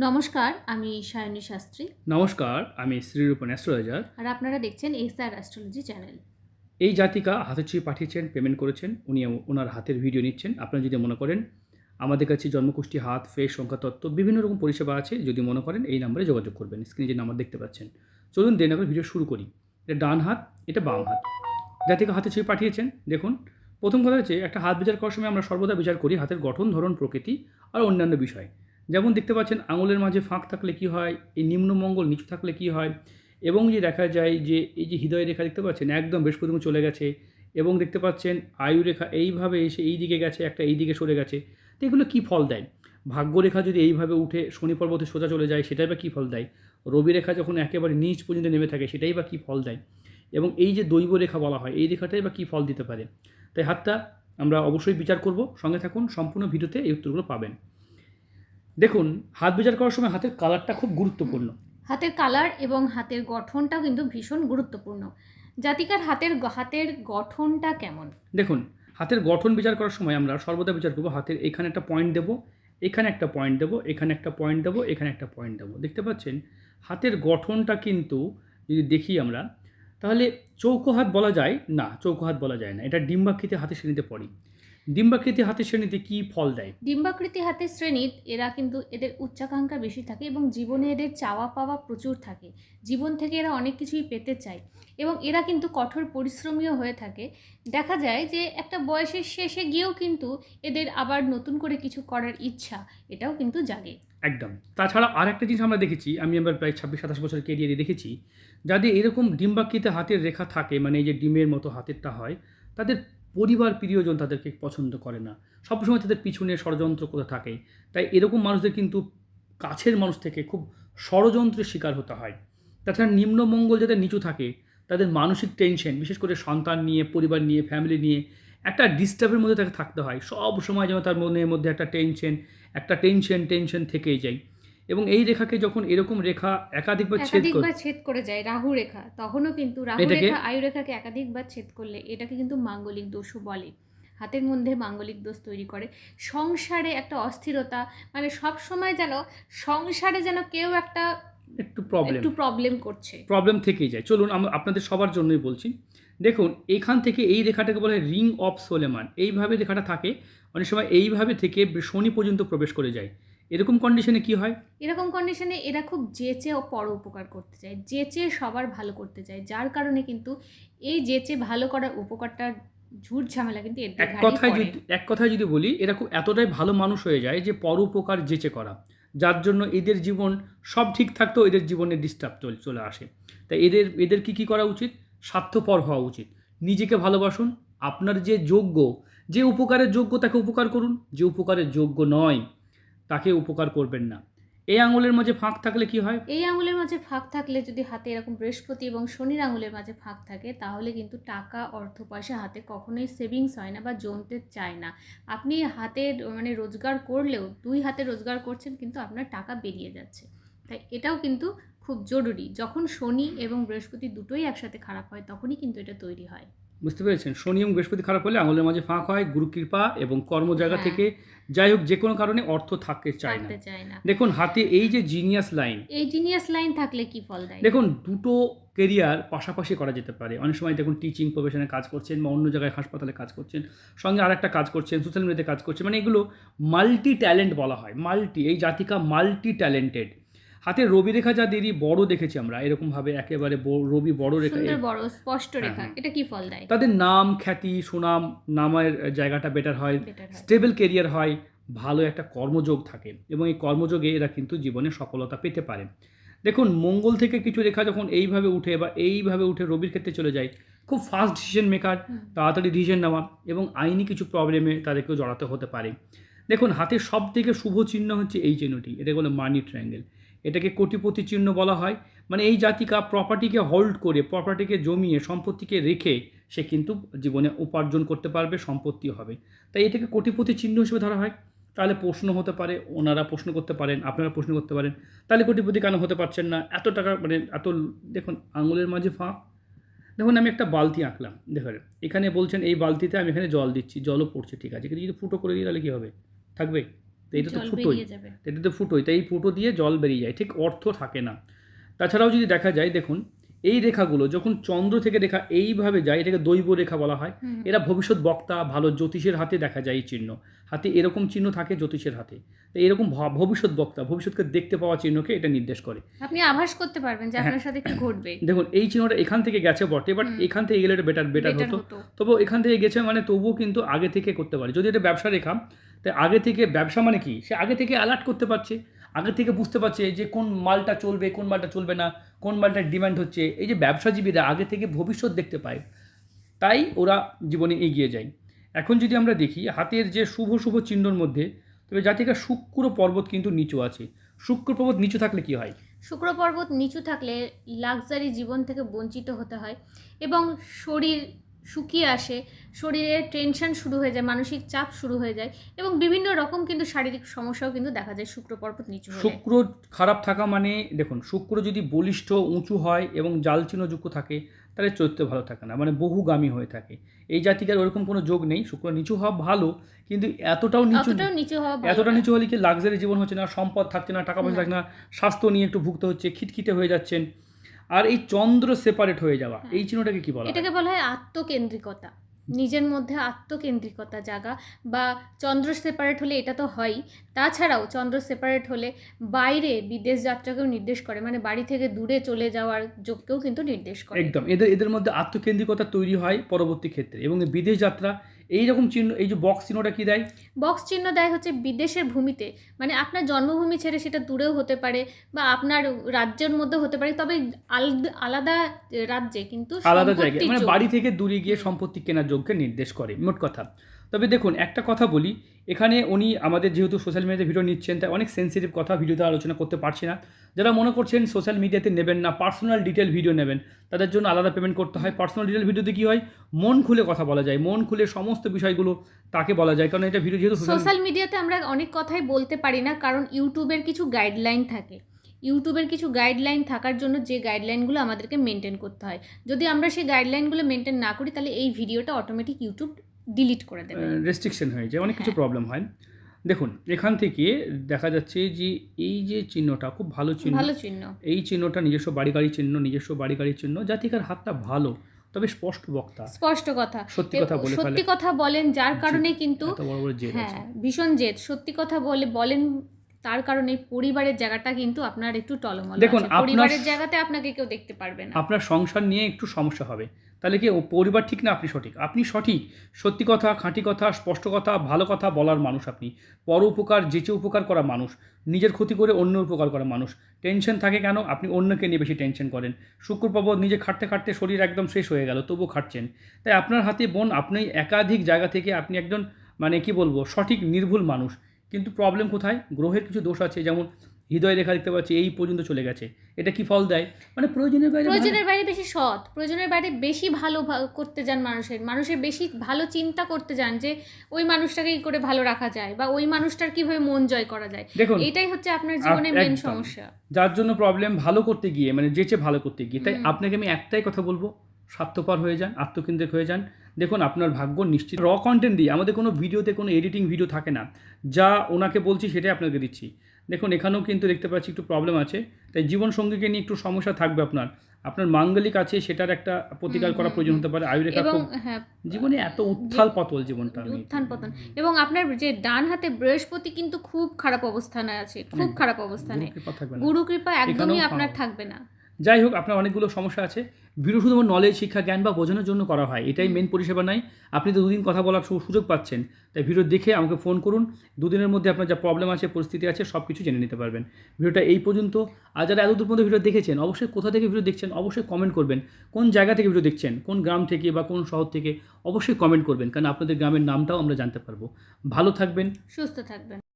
নমস্কার, আমি সায়নী শাস্ত্রী। নমস্কার, আমি শ্রীরূপন অ্যাস্ট্রোলজার। আর আপনারা দেখছেন এসআর অ্যাস্ট্রোলজি চ্যানেল। এই জাতিকা হাতের ছবি পাঠিয়েছেন, পেমেন্ট করেছেন। উনি ওনার হাতের ভিডিও নিচ্ছেন। আপনারা যদি মনে করেন আমাদের কাছে জন্মকুষ্ঠী, হাত, ফেস, সংখ্যাতত্ত্ব বিভিন্ন রকম পরিষেবা আছে। যদি মনে করেন এই নম্বরে যোগাযোগ করবেন। স্ক্রিনে যে নাম্বার দেখতে পাচ্ছেন। চলুন দেরি না করে ভিডিও শুরু করি। এটা ডান হাত, এটা বাম হাত। জাতিকা হাতের ছবি পাঠিয়েছেন। দেখুন, প্রথম কথা হচ্ছে একটা হাত বিচার করার সময় আমরা সর্বদা বিচার করি হাতের গঠন, ধরন, প্রকৃতি আর অন্যান্য বিষয়। যেমন দেখতে পাচ্ছেন আঙুলের মাঝে ফাঁক থাকলে কী হয়, এই নিম্নমঙ্গল নিচু থাকলে কী হয়, এবং যে দেখা যায় যে এই যে হৃদয় রেখা দেখতে পাচ্ছেন একদম বৃহস্পতি চলে গেছে, এবং দেখতে পাচ্ছেন আয়ুরেখা এইভাবে এসে এই দিকে গেছে, একটা এই দিকে সরে গেছে। তো এগুলো কী ফল দেয়? ভাগ্যরেখা যদি এইভাবে উঠে শনি পর্বতে সোজা চলে যায়, সেটাই বা কী ফল দেয়? রবি রেখা যখন একেবারে নিচ পর্যন্ত নেমে থাকে, সেটাই বা কী ফল দেয়? এবং এই যে দৈব রেখা বলা হয়, এই রেখাটাই বা কী ফল দিতে পারে? তাই হাতটা আমরা অবশ্যই বিচার করব। সঙ্গে থাকুন, সম্পূর্ণ ভিডিওতে এই উত্তরগুলো পাবেন। দেখুন, হাত বিচার করার সময় হাতের কালারটা খুব গুরুত্বপূর্ণ। হাতের কালার এবং হাতের গঠনটাও কিন্তু ভীষণ গুরুত্বপূর্ণ। জাতিকার হাতের গঠনটা কেমন? দেখুন, হাতের গঠন বিচার করার সময় আমরা সর্বদা বিচার করব হাতের এখানে একটা পয়েন্ট দেবো, এখানে একটা পয়েন্ট দেবো, এখানে একটা পয়েন্ট দেবো, এখানে একটা পয়েন্ট দেবো। দেখতে পাচ্ছেন হাতের গঠনটা কিন্তু যদি দেখি আমরা, তাহলে চৌকো হাত বলা যায় না, চৌকো হাত বলা যায় না। এটা ডিম্বাকৃতি হাতের শ্রেণীতে পড়ে। ডিম্বাকৃতি হাতের শ্রেণীতে কী ফল দেয়? ডিম্বাকৃতি হাতের শ্রেণীর এরা কিন্তু এদের উচ্চাকাঙ্ক্ষা বেশি থাকে এবং জীবনে এদের চাওয়া পাওয়া প্রচুর থাকে। জীবন থেকে এরা অনেক কিছুই পেতে চায় এবং এরা কিন্তু কঠোর পরিশ্রমীও হয়ে থাকে। দেখা যায় যে একটা বয়সের শেষে গিয়েও কিন্তু এদের আবার নতুন করে কিছু করার ইচ্ছা এটাও কিন্তু জাগে। একদম। তাছাড়া আরেকটা জিনিস আমরা দেখেছি, আমি আমার প্রায় ২৬-২৭ বছরের কেরিয়ারে দেখেছি, যাদের এরকম ডিম্বাকৃতি হাতের রেখা থাকে, মানে এই যে ডিমের মতো হাতেরটা হয়, তাদের পরিবার প্রিয়জন তাদেরকে পছন্দ করে না। সবসময় তাদের পিছনে ষড়যন্ত্র করে থাকে। তাই এরকম মানুষদের কিন্তু কাছের মানুষ থেকে খুব ষড়যন্ত্রের শিকার হতে হয়। তাছাড়া নিম্নমঙ্গল যাদের নিচু থাকে, তাদের মানসিক টেনশন, বিশেষ করে সন্তান নিয়ে, পরিবার নিয়ে, ফ্যামিলি নিয়ে একটা ডিস্টার্বের মধ্যে তাকে থাকতে হয়। সব সময় যেন তার মনের মধ্যে একটা টেনশন থেকেই যায়। এবং এই রেখাকে যখন এরকম রেখা একাধিকবার ছেদ করে যায় রাহু রেখা, তখনও কিন্তু রাহু এটাকে রেখা আয়ু রেখাকে একাধিকবার ছেদ করলে এটাকে কিন্তু মাঙ্গলিক দোষও বলে। হাতের মধ্যে মাঙ্গলিক দোষ তৈরি করে। সংসারে একটা অস্থিরতা, মানে সব সময় যেন সংসারে যেন কেউ একটা একটু প্রবলেম করছে। প্রবলেম থেকেই যায়। চলুন আপনাদের সবার জন্যই বলছি। দেখুন, এখান থেকে এই রেখাটাকে বলা হয় রিং অফ সোলেমান। এইভাবে রেখাটা থাকে। অনেক সময় এইভাবে থেকে শনি পর্যন্ত প্রবেশ করে যায়। এরকম কন্ডিশনে কি হয়? এরকম কন্ডিশনে এরা খুব যেচে ও পর উপকার করতে চায়, যেচে সবার ভালো করতে চায়, যার কারণে কিন্তু এই যেচে ভালো করার উপকারটা ঝুট ঝামেলা কিন্তু এদের ঘাড়েই পড়ে। এক কথায় যদি বলি, এরা খুব এতটাই ভালো মানুষ হয়ে যায় যে পরোপকার যেচে করা। যার জন্য এদের জীবন সব ঠিক থাকতেও এদের জীবনে ডিস্টার্ব চলে আসে। তাই এদের কী করা উচিত? স্বার্থপর হওয়া উচিত। নিজেকে ভালোবাসুন। আপনার যে যোগ্য, যে উপকারের যোগ্য তাকে উপকার করুন। যে উপকারের যোগ্য নয় তাকে উপকার করবেন না। এই আঙুলের মাঝে ফাঁক থাকলে কি হয়? এই আঙুলের মাঝে ফাঁক থাকলে, যদি হাতে এরকম বৃহস্পতি এবং শনির আঙুলের মাঝে ফাঁক থাকে, তাহলে কিন্তু টাকা, অর্থ পয়সা হাতে কখনোই সেভিংস হয় না বা জমতে চায় না। আপনি হাতের মানে রোজগার করলেও, দুই হাতে রোজগার করছেন কিন্তু আপনার টাকা বেরিয়ে যাচ্ছে। তাই এটাও কিন্তু খুব জরুরি। যখন শনি এবং বৃহস্পতি দুটোই একসাথে খারাপ হয়, তখনই কিন্তু এটা তৈরি হয়। বুঝতে পেরেছেন? শনি এবং বৃহস্পতি খারাপ হলে আঙুলের মাঝে ফাঁক হয়, গুরুকৃপা এবং কর্মজায়গা হ্যাঁ, থেকে যাই হোক যে কোনো কারণে অর্থ থাকতে চায় না। থাকতে চায় না। দেখুন হাতে এই যে জিনিয়াস লাইন, এই জিনিয়াস লাইন থাকলে কি ফল দেয়? দেখুন দুটো কেরিয়ার পাশাপাশি করা যেতে পারে। অনেক সময় দেখুন টিচিং প্রফেশনে কাজ করছেন বা অন্য জায়গায় হাসপাতালে কাজ করছেন, সঙ্গে আরেকটা কাজ করছেন, সোশ্যাল মিডিয়াতে কাজ করছেন। মানে এগুলো মাল্টি ট্যালেন্ট বলা হয়। এই জাতিকা মাল্টি ট্যালেন্টেড। হাতে রবি রেখা যাদেরই বড় দেখেছি আমরা, এরকমভাবে একেবারে রবি বড় রেখা, সুন্দর বড় স্পষ্ট হ্যাঁ, রেখা, হ্যাঁ। এটা কি ফল দেয়? তাদের নাম, খ্যাতি, সুনাম, নামের জায়গাটা বেটার হয়, বেটার হয়। স্টেবল কেরিয়ার হয়, ভালো একটা কর্মযোগ থাকে এবং এই কর্মযোগে এরা কিন্তু জীবনে সফলতা পেতে পারে। দেখুন মঙ্গল থেকে কিছু রেখা যখন এইভাবে উঠে বা এইভাবে উঠে রবির ক্ষেত্রে চলে যায়, খুব ফাস্ট ডিসিশন মেকার, তাড়াতাড়ি ডিসিশন নেওয়া এবং আইনি কিছু প্রবলেমে তাদেরকেও জড়াতে হতে পারে। দেখুন হাতের সবথেকে শুভ চিহ্ন হচ্ছে এই চিহ্নটি, এটাকে বলে মানি ট্রায়াঙ্গেল। এটাকে কোটিপতি চিহ্ন বলা হয়। মানে এই জাতিকা প্রপার্টিকে হোল্ড করে, প্রপার্টিকে জমিয়ে, সম্পত্তিকে রেখে সে কিন্তু জীবনে উপার্জন করতে পারবে, সম্পত্তিও হবে। তাই এটাকে কোটিপতি চিহ্ন হিসেবে ধরা হয়। তাহলে প্রশ্ন হতে পারে, ওনারা প্রশ্ন করতে পারেন, আপনারা প্রশ্ন করতে পারেন, তাহলে কোটিপতি কেন হতে পারছেন না? এত টাকা মানে এত, দেখুন আঙুলের মাঝে ফাঁক। দেখুন আমি একটা বালতি আঁকলাম, দেখুন এখানে বলছেন এই বালতিতে আমি এখানে জল দিচ্ছি, জলও পড়ছে, ঠিক আছে, কিন্তু যদি ফুটো করে দিই তাহলে কী হবে? থাকবে? তো এটা তো জল ফুটোই, বেরিয়ে যাবে। এটা তো ফুটোই, তাই এই ফুটো দিয়ে জল বেরিয়ে যায়, ঠিক অর্থ থাকে না। তাছাড়াও যদি দেখা যায়, দেখুন এই রেখাগুলো যখন চন্দ্র থেকে রেখা এইভাবে যায়, এটাকে দৈব রেখা বলা হয়। এরা ভবিষ্যৎ বক্তা, ভালো জ্যোতিষের হাতে দেখা যায় এই চিহ্ন। হাতে এরকম চিহ্ন থাকে জ্যোতিষের হাতে, তো এরকম ভবিষ্যৎ বক্তা, ভবিষ্যৎকে দেখতে পাওয়া চিহ্নকে এটা নির্দেশ করে। আপনি আভাস করতে পারবেন যে আপনার সাথে কি ঘটবে। দেখুন এই চিহ্নটা এখান থেকে গেছে বটে, বাট এখান থেকে গেলে এটা বেটার Better হতো। হতো। তবুও এখান থেকে গেছে মানে তবুও কিন্তু আগে থেকে করতে পারে। যদি এটা ব্যবসা রেখা, তাই আগে থেকে ব্যবসা মানে কি, সে আগে থেকে অ্যালার্ট করতে পারছে, আগে থেকে বুঝতে পারছে যে কোন মালটা চলবে, কোন মালটা চলবে না, কোন মালটার ডিমান্ড হচ্ছে। এই যে ব্যবসাজীবীরা আগে থেকে ভবিষ্যৎ দেখতে পায়, তাই ওরা জীবনে এগিয়ে যায়। এখন যদি আমরা দেখি হাতের যে শুভ শুভ চিহ্নর মধ্যে, তবে জাতিকা শুক্র পর্বত কিন্তু নিচু আছে। শুক্র পর্বত নিচু থাকলে কি হয়? শুক্র পর্বত নিচু থাকলে লাক্সারি জীবন থেকে বঞ্চিত হতে হয় এবং শরীর শুকিয়ে আসে, শরীরে টেনশন শুরু হয়ে যায়, মানসিক চাপ শুরু হয়ে যায় এবং বিভিন্ন রকম কিন্তু শারীরিক সমস্যাও কিন্তু দেখা যায় শুক্র পর্বত নিচু হলে। শুক্র খারাপ থাকা মানে, দেখুন শুক্র যদি বলিষ্ঠ উঁচু হয় এবং জাল চিহ্নযুক্ত থাকে, তাহলে চরিত্র ভালো থাকে না, মানে বহুগামী হয়ে থাকে। এই জাতিকার ওরকম কোনো যোগ নেই। শুক্র নিচু হওয়া ভালো, কিন্তু এতটাও নিচু হওয়া ভালো এতটা না। নিচু হলে কি লাক্সারি জীবন হচ্ছে না, সম্পদ থাকছে না, টাকা পয়সা থাকছে না, স্বাস্থ্য নিয়ে একটু ভুগতে হচ্ছে, খিটখিটে হয়ে যাচ্ছেন। আর এই চন্দ্র সেপারেট হয়ে যাওয়া, এই চিহ্নটাকে কি বলা হয়? এটাকে বলা হয় আত্মকেন্দ্রিকতা, নিজের মধ্যে আত্মকেন্দ্রিকতা জাগা। বা চন্দ্র সেপারেট হলে এটা তো হয়ই, তাছাড়াও চন্দ্র সেপারেট হলে বাইরে বিদেশ যাত্রাকেও নির্দেশ করে, মানে বাড়ি থেকে দূরে চলে যাওয়ার যোগকেও কিন্তু নির্দেশ করে। একদম, এদের মধ্যে আত্মকেন্দ্রিকতা তৈরি হয় পরবর্তী ক্ষেত্রে। এবং এই বিদেশ যাত্রা, এই রকম চিহ্ন, এই যে বক্স চিহ্নটা কি দেয়? বক্স চিহ্ন দেয় হচ্ছে বিদেশের ভূমিতে, মানে আপনার জন্মভূমি ছেড়ে সেটা দূরেও হতে পারে বা আপনার রাজ্যের মধ্যে হতে পারে, তবে আলাদা রাজ্যে কিন্তু আলাদা জায়গায়, সম্পত্তির মানে যোগ। বাড়ি থেকে দূরে গিয়ে সম্পত্তি কেনার যোগকে নির্দেশ করে, মোট কথা। তবে দেখুন একটা কথা বলি, এখানে উনি আমাদের যেহেতু সোশ্যাল মিডিয়াতে ভিডিও নিচ্ছেন, তাই অনেক সেন্সিটিভ কথা ভিডিওতে আলোচনা করতে পারছি না। যারা মনে করছেন সোশ্যাল মিডিয়াতে নেবেন না, পার্সোনাল ডিটেল ভিডিও নেবেন, তাদের জন্য আলাদা পেমেন্ট করতে হয়। পার্সোনাল ডিটেল ভিডিওতে কী হয়, মন খুলে কথা বলা যায়, মন খুলে সমস্ত বিষয়গুলো তাকে বলা যায়, কারণ এটা ভিডিও যেহেতু সোশ্যাল মিডিয়াতে আমরা অনেক কথাই বলতে পারি না, কারণ ইউটিউবের কিছু গাইডলাইন থাকে। ইউটিউবের কিছু গাইডলাইন থাকার জন্য যে গাইডলাইনগুলো আমাদেরকে মেনটেন করতে হয়, যদি আমরা সেই গাইডলাইনগুলো মেনটেন না করি, তাহলে এই ভিডিওটা অটোমেটিক ইউটিউব ডিলিট করে দেবে, রেস্ট্রিকশন হয়ে যায়, অনেক কিছু প্রবলেম হয়। দেখুন এখান থেকে দেখা যাচ্ছে যে এই যে চিহ্নটা খুব ভালো চিহ্ন, ভালো চিহ্ন। এই চিহ্নটা নিজস্ব বাড়ি গাড়ির চিহ্ন, নিজস্ব বাড়ি গাড়ির চিহ্ন। জাতিকার হাতটা ভালো, তবে স্পষ্ট বক্তা, স্পষ্ট কথা, সত্যি কথা বলে সত্যি কথা বলেন, যার কারণে কিন্তু এত বড় বড় জেদ আছে। হ্যাঁ, ভীষণ জেদ, সত্যি কথা বলেন, তার কারণে পরিবারের জায়গাটা কিন্তু আপনার একটু টলমল দেখুন, আছে। পরিবারের জায়গাতে আপনাকে কেউ দেখতে পারবে না। আপনার সংসার নিয়ে একটু সমস্যা হবে, তাহলে কি ও পরিবার ঠিক না আপনি সঠিক? আপনি সঠিক, সত্যি কথা, খাঁটি কথা, স্পষ্ট কথা, ভালো কথা বলার মানুষ আপনি। পর উপকার, যেচে উপকার করা মানুষ, নিজের ক্ষতি করে অন্য উপকার করা মানুষ। টেনশন থাকে কেন? আপনি অন্যকে নিয়ে বেশি টেনশন করেন। শুক্র পর্বত নিজে খাটতে খাটতে শরীর একদম শেষ হয়ে গেল, তবুও খাটছেন। তাই আপনার হাতে বোন, আপনি একাধিক জায়গা থেকে আপনি একজন, মানে কি বলবো, সঠিক নির্ভুল মানুষ। কিন্তু প্রবলেম কোথায়? গ্রহের কিছু দোষ আছে, যেমন হৃদয় রেখা দেখতে পাচ্ছি এই পর্যন্ত চলে গেছে। এটা কি ফল দেয়? মানে প্রয়োজনের বাইরে বেশি সৎ, প্রয়োজনের বাইরে বেশি ভালো করতে যান, মানুষের বেশি ভালো চিন্তা করতে যান, যে ওই মানুষটাকে কি করে ভালো রাখা যায় বা ওই মানুষটার কিভাবে মন জয় করা যায়। দেখুন এটাই হচ্ছে আপনার জীবনের মেন সমস্যা, যার জন্য প্রবলেম, ভালো করতে গিয়ে, মানে যেচে ভালো করতে গিয়ে। তাই আপনাকে আমি একটাই কথা বলবো, স্বার্থপর হয়ে যান, আত্মকেন্দ্রিক হয়ে যান। দেখুন আপনার ভাগ্য নিশ্চিত। র কন্টেন্ট দিয়ে, আমাদের কোনো ভিডিওতে কোনো এডিটিং ভিডিও থাকে না, যা ওনাকে বলছি সেটাই আপনাকে দিচ্ছি। দেখুন এখানেও কিন্তু দেখতে পাচ্ছি একটু প্রবলেম আছে, তাই জীবনসঙ্গীকে নিয়ে একটু সমস্যা থাকবে আপনার মাঙ্গলিক আছে, সেটার একটা প্রতিকার করা প্রয়োজন হতে পারে। আয়ুরেখা খুব, জীবনে এত উত্থাল পতল জীবনটা, উত্থান পতন। এবং আপনার যে ডান হাতে বৃহস্পতি কিন্তু খুব খারাপ অবস্থানে আছে, খুব খারাপ অবস্থানে, গুরু কৃপা একদমই আপনার থাকবে না। যাই হোক, আপনার অনেকগুলো সমস্যা আছে। ভিডিও শুধু নলেজ, শিক্ষা, জ্ঞান বা বোঝানোর জন্য করা হয়, এটাই মেন পরিষেবা নাই। আপনি তো দুদিন কথা বলার সুযোগ পাচ্ছেন, তাই ভিডিও দেখে আমাকে ফোন করুন। দুদিনের মধ্যে আপনার যা প্রবলেম আছে, পরিস্থিতি আছে, সব কিছু জেনে নিতে পারবেন। ভিডিওটা এই পর্যন্ত। আর যারা এতদূর পর্যন্ত ভিডিও দেখেছেন, অবশ্যই কোথা থেকে ভিডিও দেখছেন অবশ্যই কমেন্ট করবেন। কোন জায়গা থেকে ভিডিও দেখছেন, কোন গ্রাম থেকে বা কোন শহর থেকে, অবশ্যই কমেন্ট করবেন, কারণ আপনাদের গ্রামের নামটাও আমরা জানতে পারবো। ভালো থাকবেন, সুস্থ থাকবেন।